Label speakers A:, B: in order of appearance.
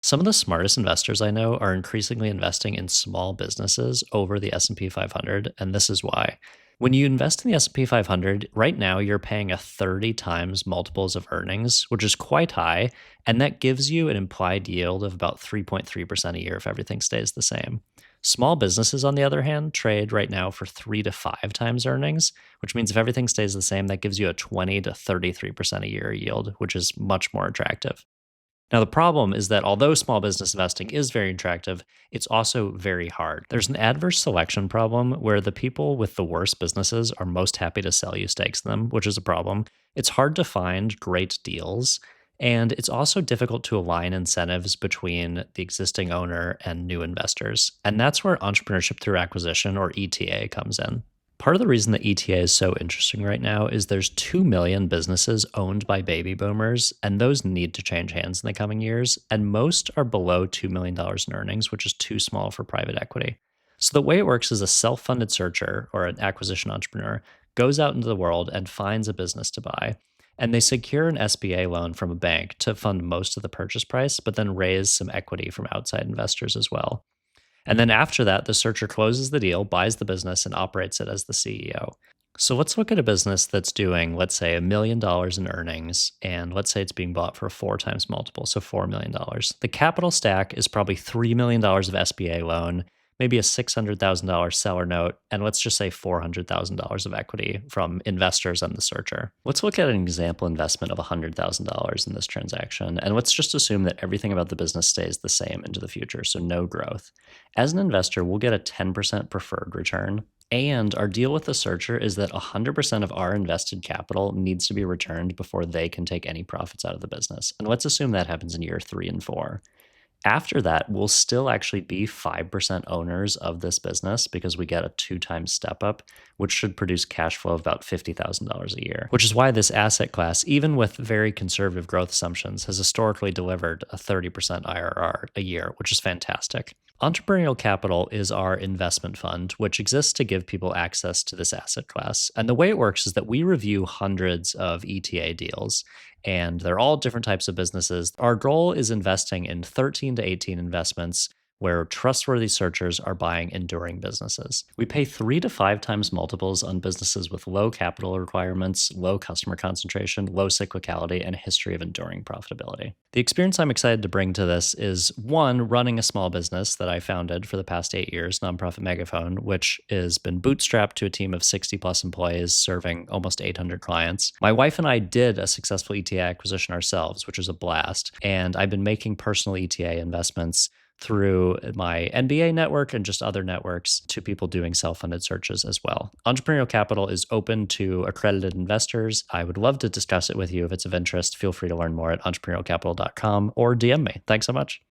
A: Some of the smartest investors I know are increasingly investing in small businesses over the S&P 500, and this is why. When you invest in the S&P 500, right now you're paying a 30 times multiples of earnings, which is quite high, and that gives you an implied yield of about 3.3% a year if everything stays the same. Small businesses, on the other hand, trade right now for 3 to 5 times earnings, which means if everything stays the same, that gives you a 20 to 33% a year yield, which is much more attractive. Now, the problem is that although small business investing is very attractive, it's also very hard. There's an adverse selection problem where the people with the worst businesses are most happy to sell you stakes in them, which is a problem. It's hard to find great deals. And it's also difficult to align incentives between the existing owner and new investors. And that's where entrepreneurship through acquisition, or ETA, comes in. Part of the reason that ETA is so interesting right now is there's 2 million businesses owned by baby boomers, and those need to change hands in the coming years. And most are below $2 million in earnings, which is too small for private equity. So the way it works is a self funded searcher or an acquisition entrepreneur goes out into the world and finds a business to buy. And they secure an SBA loan from a bank to fund most of the purchase price, but then raise some equity from outside investors as well. And then after that, the searcher closes the deal, buys the business, and operates it as the CEO. So let's look at a business that's doing, let's say, $1 million in earnings, and let's say it's being bought for a 4 times multiple, so $4 million. The capital stack is probably $3 million of SBA loan, maybe a $600,000 seller note, and let's just say $400,000 of equity from investors and the searcher. Let's look at an example investment of $100,000 in this transaction, and let's just assume that everything about the business stays the same into the future, so no growth. As an investor, we'll get a 10% preferred return. And our deal with the searcher is that 100% of our invested capital needs to be returned before they can take any profits out of the business. And let's assume that happens in year 3 and 4. After that, we'll still actually be 5% owners of this business because we get a 2 times step up, which should produce cash flow of about $50,000 a year, which is why this asset class, even with very conservative growth assumptions, has historically delivered a 30% IRR a year, which is fantastic. Entrepreneurial Capital is our investment fund, which exists to give people access to this asset class. And the way it works is that we review hundreds of ETA deals, and they're all different types of businesses. Our goal is investing in 13 to 18 investments where trustworthy searchers are buying enduring businesses. We pay 3 to 5 times multiples on businesses with low capital requirements, low customer concentration, low cyclicality, and a history of enduring profitability. The experience I'm excited to bring to this is one, running a small business that I founded for the past 8 years, Nonprofit Megaphone, which has been bootstrapped to a team of 60 plus employees serving almost 800 clients. My wife and I did a successful ETA acquisition ourselves, which was a blast. And I've been making personal ETA investments through my NBA network and just other networks to people doing self-funded searches as well. Entrepreneurial Capital is open to accredited investors. I would love to discuss it with you if it's of interest. Feel free to learn more at entrepreneurialcapital.com or DM me. Thanks so much.